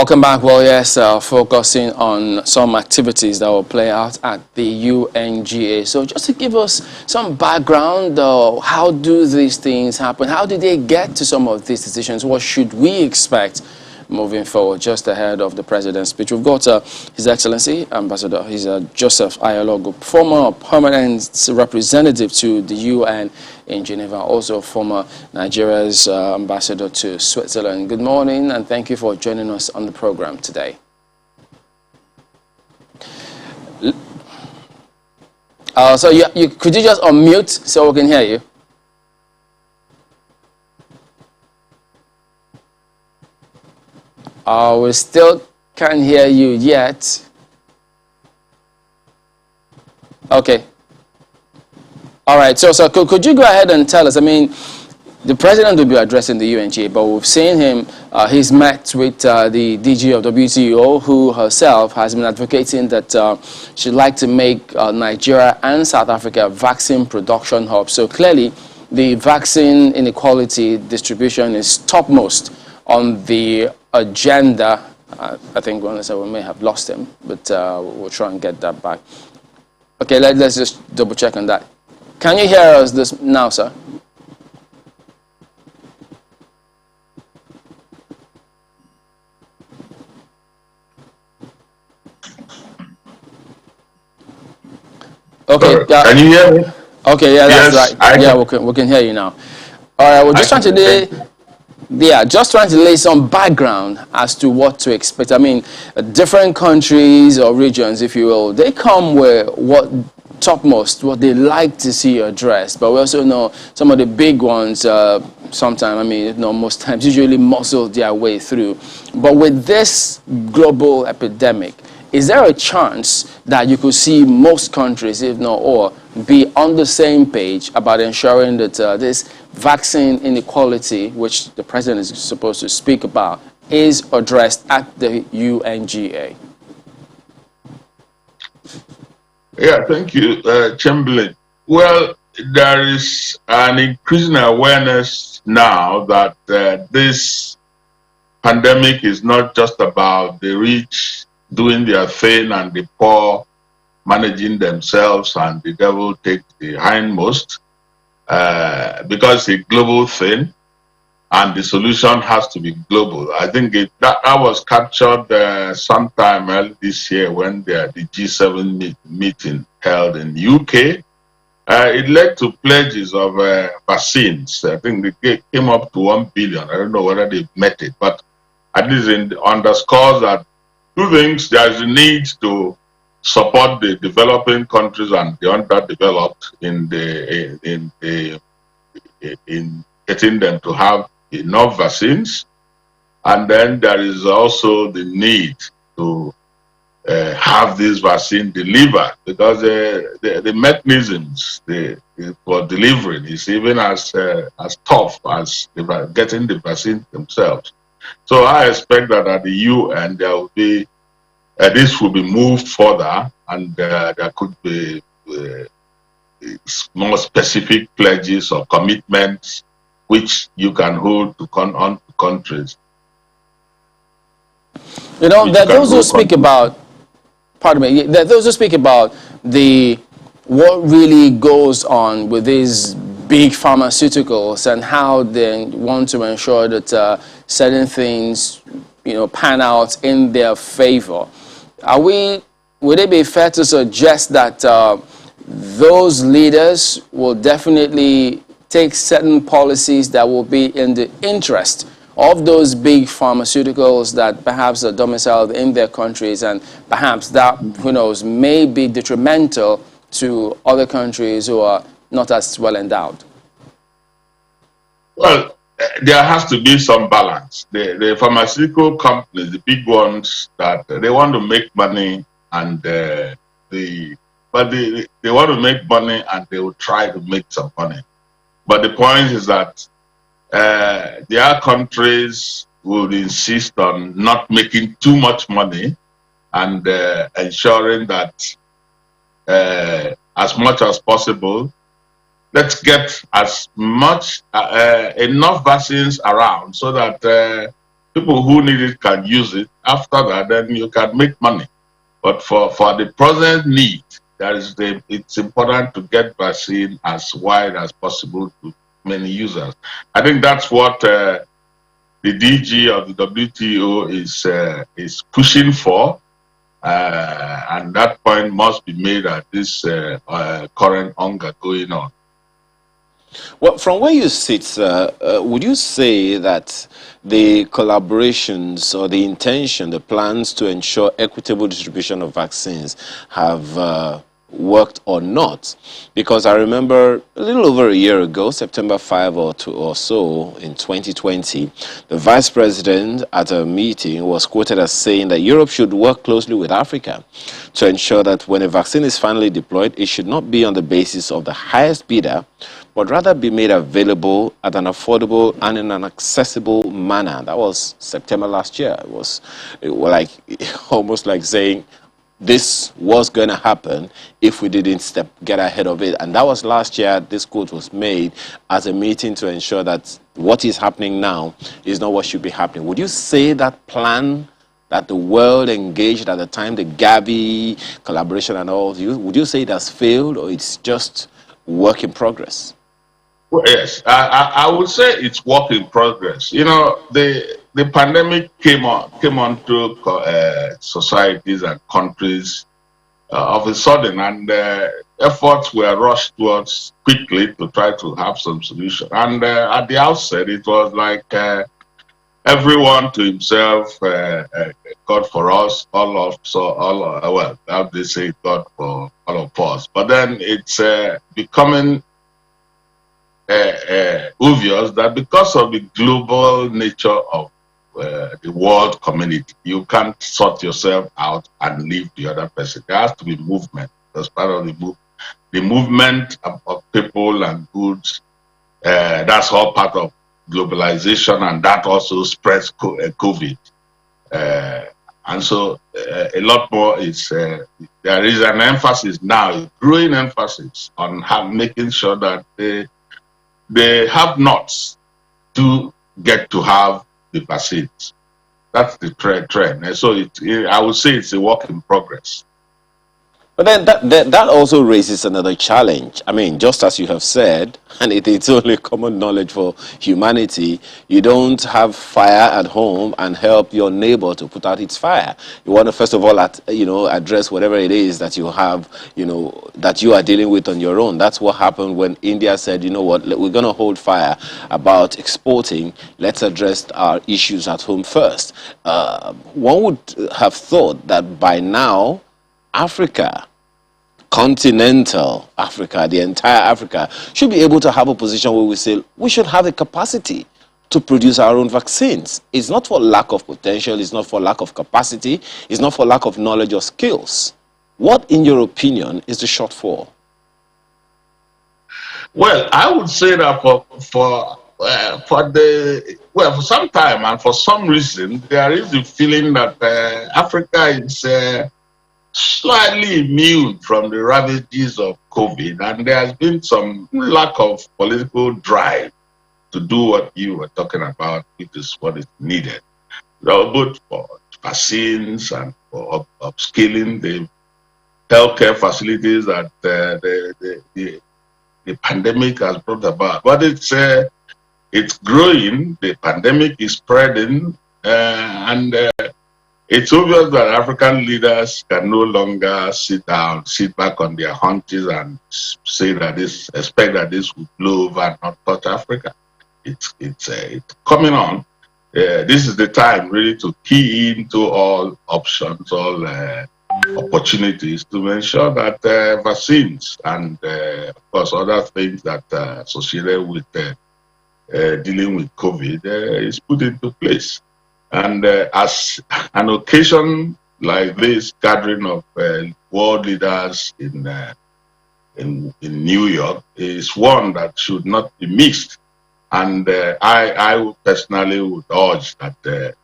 Welcome back. Well, yes, focusing on some activities that will play out at the UNGA. So just to give us some background, how do these things happen? How did they get to some of these decisions? What should we expect moving forward, just ahead of the president's speech? We've got His Excellency Ambassador Joseph Ayalogo, former permanent representative to the UN in Geneva, also former Nigeria's ambassador to Switzerland. Good morning, and thank you for joining us on the program today. So could you just unmute so we can hear you? We still can't hear you yet. Okay. All right. So could you go ahead and tell us? I mean, the president will be addressing the UNGA, but we've seen him. He's met with the DG of WTO, who herself has been advocating that she'd like to make Nigeria and South Africa vaccine production hubs. So clearly, the vaccine inequality distribution is topmost on the agenda. I think we may have lost him, but we'll try and get that back. Okay, let's just double check on that. Can you hear us this now, sir? Okay. Can you hear me? Okay, yeah, that's Yes, right. Yeah, we can hear you now. All right, we're just trying to lay some background as to what to expect. I mean, different countries or regions, if you will, they come with what they like to see addressed. But we also know some of the big ones, most times, usually muscle their way through. But with this global epidemic, is there a chance that you could see most countries, if not all, be on the same page about ensuring that this vaccine inequality, which the president is supposed to speak about, is addressed at the UNGA? Yeah, thank you, Chamberlain. Well, there is an increasing awareness now that this pandemic is not just about the rich doing their thing and the poor managing themselves, and the devil take the hindmost, because it's a global thing and the solution has to be global. I think that was captured sometime early this year when the G7 meeting held in the UK. It led to pledges of vaccines. I think they came up to 1 billion. I don't know whether they met it, but at least it underscores that two things: there is a need to support the developing countries and the underdeveloped in getting them to have enough vaccines, and then there is also the need to have this vaccine delivered, because the mechanisms for delivering is even as tough as getting the vaccine themselves. So I expect that at the UN there will be this will be moved further, and there could be more specific pledges or commitments which you can hold on to countries. You know, there are those who speak about, pardon me, there are those who speak about what really goes on with these big pharmaceuticals and how they want to ensure that certain things, pan out in their favor. Would it be fair to suggest that those leaders will definitely take certain policies that will be in the interest of those big pharmaceuticals that perhaps are domiciled in their countries, and perhaps that, who knows, may be detrimental to other countries who are not as well endowed? Well, there has to be some balance. The pharmaceutical companies, the big ones, that they want to make money, and they want to make money, and they will try to make some money. But the point is that there are countries who will insist on not making too much money and ensuring that as much as possible, let's get as much enough vaccines around so that people who need it can use it, after that, then you can make money. But for the present need, it's important to get vaccine as wide as possible to many users. I think that's what the DG of the WTO is pushing for, and that point must be made at this current hunger going on. Well, from where you sit, would you say that the collaborations or the intention, the plans to ensure equitable distribution of vaccines have worked or not? Because I remember a little over a year ago, September 5 or so in 2020, the vice president at a meeting was quoted as saying that Europe should work closely with Africa to ensure that when a vaccine is finally deployed, it should not be on the basis of the highest bidder, but rather be made available at an affordable and in an accessible manner. That was September last year. It was like almost like saying this was going to happen if we didn't get ahead of it. And that was last year. This quote was made as a meeting to ensure that what is happening now is not what should be happening. Would you say that plan that the world engaged at the time, the Gavi collaboration and all, would you say it has failed, or it's just work in progress? Well, yes, I would say it's work in progress. You know, the pandemic came onto societies and countries of a sudden, and efforts were rushed towards quickly to try to have some solution. And at the outset, it was like everyone to himself, God for us, well, how they say God for all of us. But then it's becoming obvious that because of the global nature of the world community, you can't sort yourself out and leave the other person. There has to be movement. As part of the movement of people and goods. That's all part of globalization, and that also spreads COVID. And so a lot more is, there is an emphasis now, a growing emphasis on making sure that they have nots to get to have the vaccines. That's the trend. And so I would say it's a work in progress. But then that also raises another challenge. I mean, just as you have said, and it's only common knowledge for humanity, you don't have fire at home and help your neighbor to put out its fire. You want to first of all, address whatever it is that you have, that you are dealing with on your own. That's what happened when India said, you know what, we're going to hold fire about exporting. Let's address our issues at home first. One would have thought that by now, Africa, continental Africa, the entire Africa, should be able to have a position where we say we should have the capacity to produce our own vaccines. It's not for lack of potential, it's not for lack of capacity, it's not for lack of knowledge or skills. What, in your opinion, is the shortfall? Well, I would say that for some time and for some reason, there is a feeling that Africa is slightly immune from the ravages of COVID, and there has been some lack of political drive to do what you were talking about, which is what is needed, both for vaccines and for upscaling the healthcare facilities that the pandemic has brought about. But it's growing. The pandemic is spreading, and it's obvious that African leaders can no longer sit back on their haunches and say that expect that this will blow over and not touch Africa. It's coming on. This is the time really to key into all options, all opportunities to ensure that vaccines and, of course, other things that are associated with dealing with COVID is put into place. And as an occasion like this, gathering of world leaders in New York is one that should not be missed. And I personally would urge that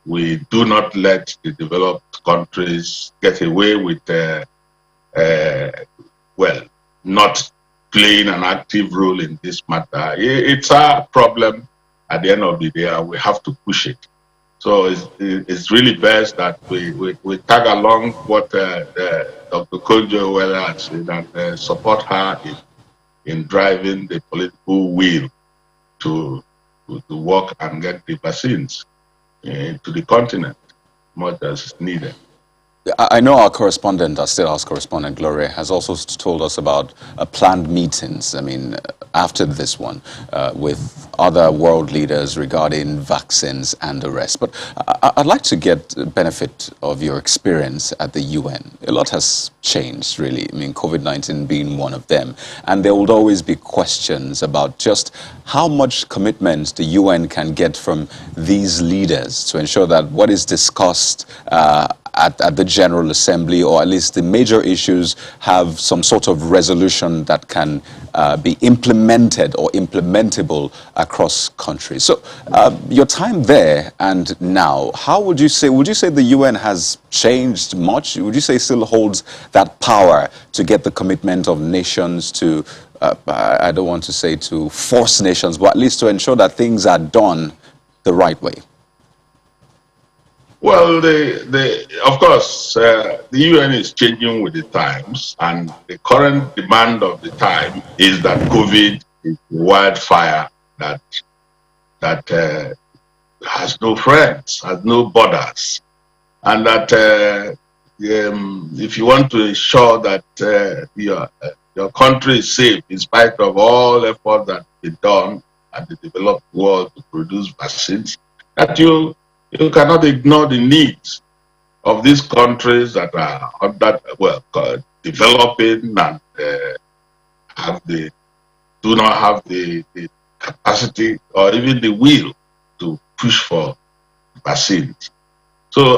we do not let the developed countries get away with, not playing an active role in this matter. It's our problem at the end of the day, and we have to push it. So it's really best that we tag along what Dr. Kojo Weller had said and support her in driving the political will to work and get the vaccines to the continent much as is needed. I know our correspondent, our State House correspondent, Gloria, has also told us about planned meetings, I mean, after this one, with other world leaders regarding vaccines and the rest. But I'd like to get the benefit of your experience at the UN. A lot has changed, really. I mean, COVID-19 being one of them. And there will always be questions about just how much commitment the UN can get from these leaders to ensure that what is discussed at the General Assembly, or at least the major issues, have some sort of resolution that can be implemented or implementable across countries. So your time there and now, how would you say the UN has changed much? Would you say it still holds that power to get the commitment of nations to, I don't want to say to force nations, but at least to ensure that things are done the right way? Well, of course, the UN is changing with the times, and the current demand of the time is that COVID is a wildfire that has no friends, has no borders, and that if you want to ensure that your country is safe in spite of all efforts that have been done at the developed world to produce vaccines, that you cannot ignore the needs of these countries that are developing and do not have the capacity or even the will to push for vaccines. So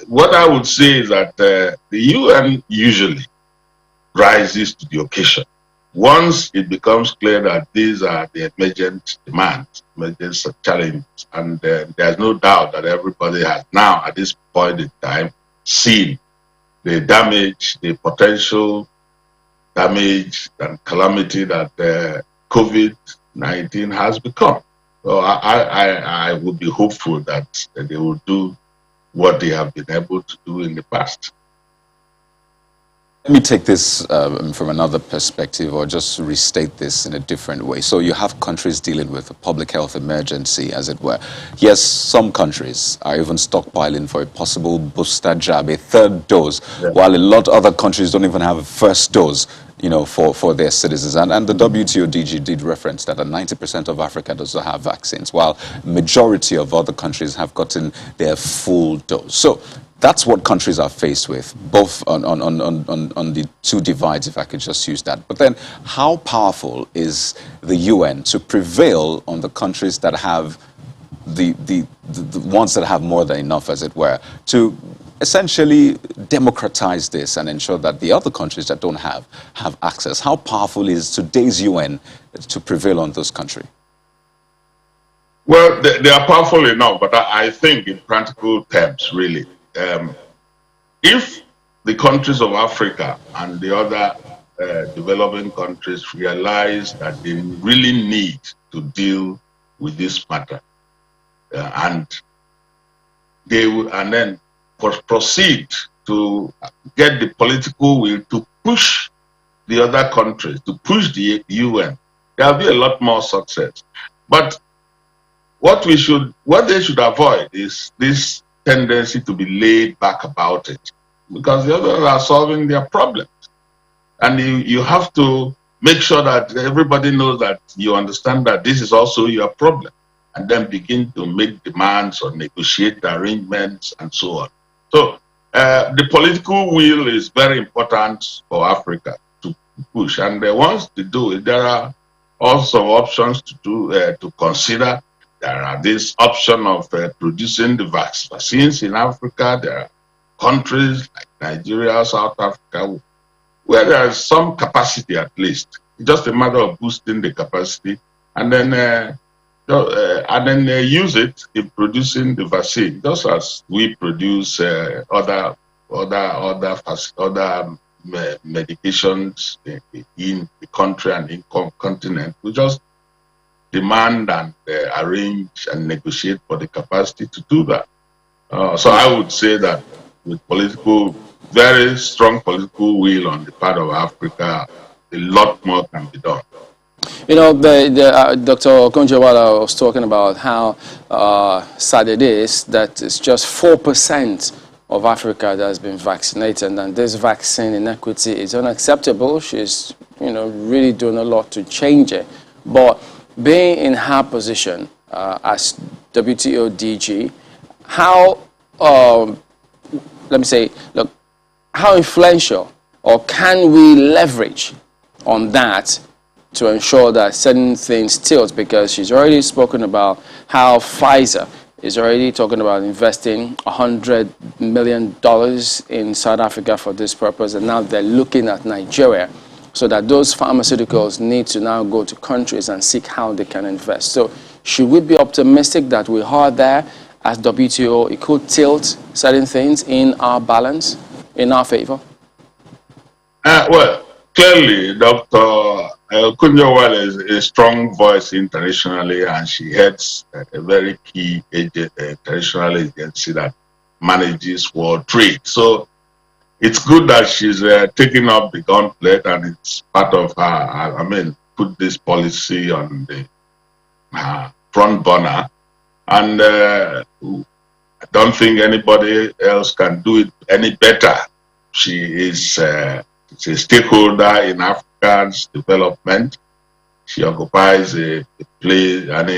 what I would say is that the UN usually rises to the occasion. Once it becomes clear that these are the emergent demands, emergent challenges, and there's no doubt that everybody has now, at this point in time, seen the damage, the potential damage and calamity that COVID-19 has become. So I would be hopeful that they will do what they have been able to do in the past. Let me take this from another perspective, or just restate this in a different way. So you have countries dealing with a public health emergency, as it were. Yes, some countries are even stockpiling for a possible booster jab, a third dose, while a lot of other countries don't even have a first dose, for their citizens. And the WTO DG did reference that 90% of Africa does not have vaccines, while majority of other countries have gotten their full dose. So that's what countries are faced with, both on the two divides, if I could just use that. But then how powerful is the UN to prevail on the countries that have the ones that have more than enough, as it were, to essentially democratize this and ensure that the other countries that don't have access? How powerful is today's UN to prevail on those countries? Well, they are powerful enough, but I think in practical terms, really, if the countries of Africa and the other developing countries realize that they really need to deal with this matter, and then proceed to get the political will to push the other countries, to push the UN, there will be a lot more success. But what they should avoid is this tendency to be laid back about it, because the others are solving their problems. And you have to make sure that everybody knows that you understand that this is also your problem, and then begin to make demands or negotiate arrangements and so on. So the political will is very important for Africa to push. And once they do it, there are also options to consider. There are this option of producing the vaccines in Africa. There are countries like Nigeria, South Africa, where there is some capacity at least. It's just a matter of boosting the capacity and then use it in producing the vaccine, just as we produce other medications in the country and in continent. We just demand and arrange and negotiate for the capacity to do that. So I would say that with very strong political will on the part of Africa, a lot more can be done. You know, Dr. Okonjo-Iweala was talking about how sad it is that it's just 4% of Africa that has been vaccinated, and this vaccine inequity is unacceptable. She's, really doing a lot to change it. But being in her position as WTO DG, how, let me say, look, how influential or can we leverage on that to ensure that certain things tilt? Because she's already spoken about how Pfizer is already talking about investing $100 million in South Africa for this purpose, and now they're looking at Nigeria so that those pharmaceuticals need to now go to countries and seek how they can invest. So should we be optimistic that we are there as WTO? It could tilt certain things in our balance, in our favor? Well, clearly, Dr. Okonjo-Iweala is a strong voice internationally, and she heads a very key international agency that manages world trade. So it's good that she's taking up the gauntlet, and it's part of her, put this policy on the front burner. And I don't think anybody else can do it any better. She is a stakeholder in Africa's development. She occupies a place and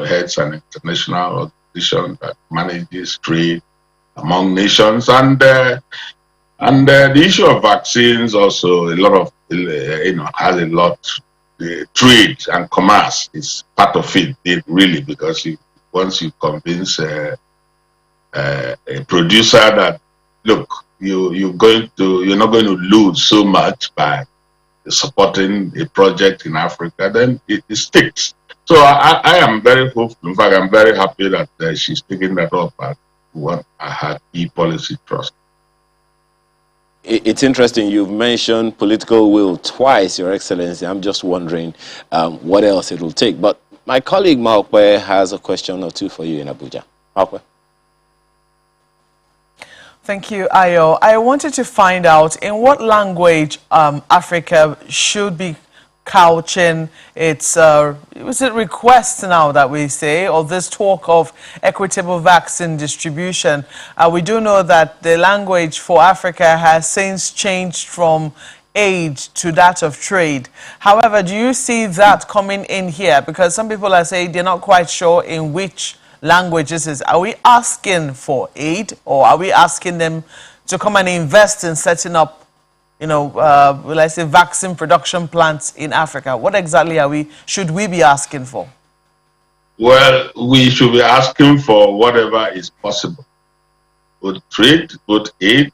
heads an international organization that manages trade among nations. And the issue of vaccines also has a lot. The trade and commerce is part of it really, because once you convince a producer that, look, you're not going to lose so much by supporting a project in Africa, then it sticks. So I am very hopeful. In fact, I'm very happy that she's taking that up as one of her key policy trust. It's interesting. You've mentioned political will twice, Your Excellency. I'm just wondering what else it will take. But my colleague Maokwe has a question or two for you in Abuja. Maokwe. Thank you, Ayo. I wanted to find out in what language Africa should be couching its request now that we say, or this talk of equitable vaccine distribution. We do know that the language for Africa has since changed from aid to that of trade. However, do you see that coming in here? Because some people are saying they're not quite sure in which language this is. Are we asking for aid, or are we asking them to come and invest in setting up, let's say, vaccine production plants in Africa? What exactly should we be asking for? Well, we should be asking for whatever is possible. Both trade, both aid,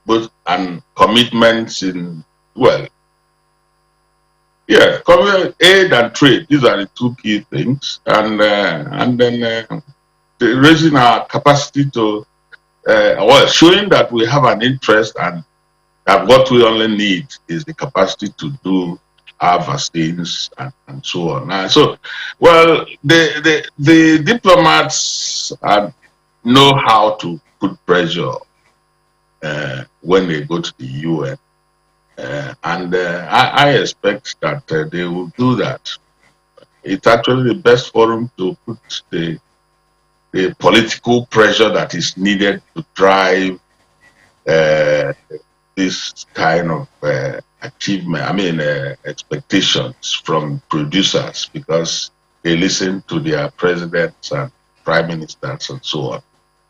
both and commitments in, aid and trade. These are the two key things, and then raising our capacity to, showing that we have an interest and that what we only need is the capacity to do our vaccines and so on. The diplomats know how to put pressure when they go to the UN. I expect that they will do that. It's actually the best forum to put the political pressure that is needed to drive this kind of expectations from producers, because they listen to their presidents and prime ministers and so on.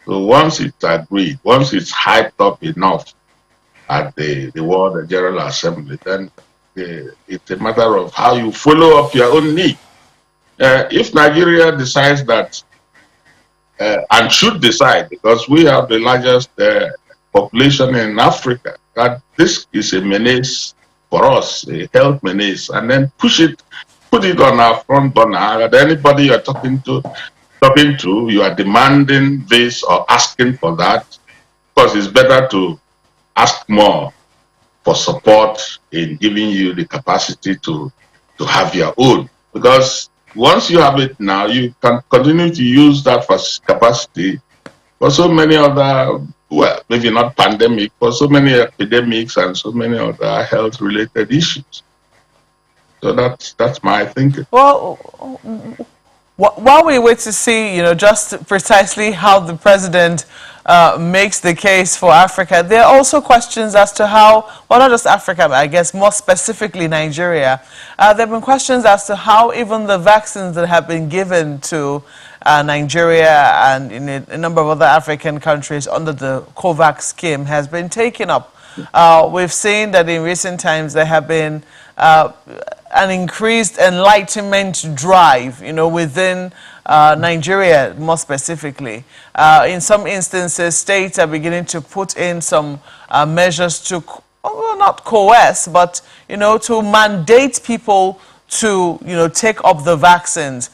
So once it's agreed, once it's hyped up enough at the World General Assembly, then it's a matter of how you follow up your own need. If Nigeria decides that, and should decide, because we have the largest population in Africa, that this is a menace for us, a health menace, and then put it on our front burner. That anybody you're talking to, you are demanding this or asking for that, because it's better to ask more for support in giving you the capacity to to have your own. Because once you have it now, you can continue to use that capacity for so many other, well, maybe not pandemic, for so many epidemics and so many other health-related issues. So that's my thinking. Well, while we wait to see, just precisely how the president makes the case for Africa, there are also questions as to how, well, not just Africa, but I guess more specifically Nigeria. There have been questions as to how even the vaccines that have been given to Nigeria and in a number of other African countries under the COVAX scheme has been taken up. We've seen that in recent times there have been an increased enlightenment drive, within Nigeria more specifically. In some instances, states are beginning to put in some measures to, well, not coerce, but, to mandate people to, take up the vaccines.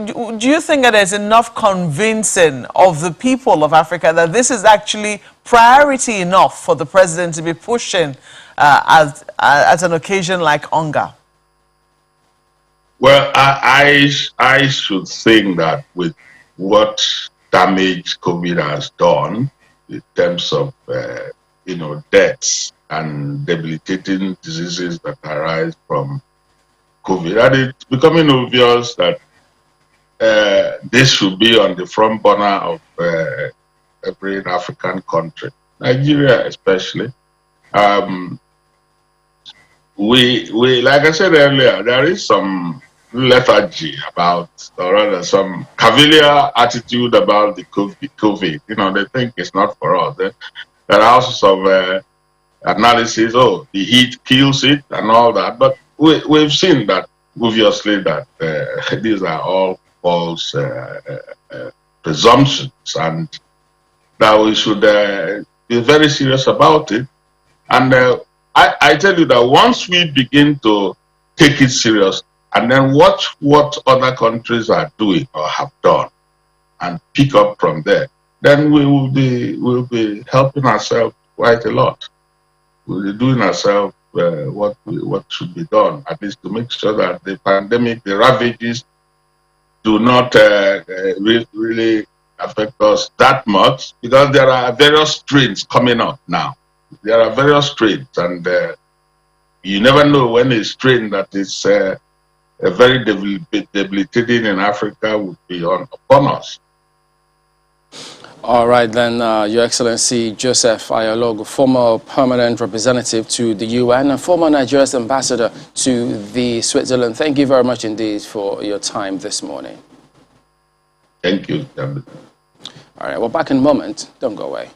Do you think that there's enough convincing of the people of Africa that this is actually priority enough for the president to be pushing at an occasion like Onga? Well, I should think that with what damage COVID has done in terms of deaths and debilitating diseases that arise from COVID, that it's becoming obvious that this should be on the front burner of every African country, Nigeria especially. We like I said earlier, there is some lethargy about, or rather some cavalier attitude about the COVID. They think it's not for us. There are also some analysis, the heat kills it and all that. But we've seen that, obviously, that these are all false presumptions, and that we should be very serious about it. And I tell you that once we begin to take it serious and then watch what other countries are doing or have done and pick up from there, then we'll be helping ourselves quite a lot. We'll be doing ourselves what should be done, at least to make sure that the pandemic, the ravages, do not really affect us that much, because there are various strains coming up now. There are various strains, and you never know when a strain that is very debilitating in Africa would be upon us. All right, then, Your Excellency Joseph Ayalogo, former permanent representative to the UN and former Nigeria's ambassador to the Switzerland. Thank you very much indeed for your time this morning. Thank you. All right, well, back in a moment. Don't go away.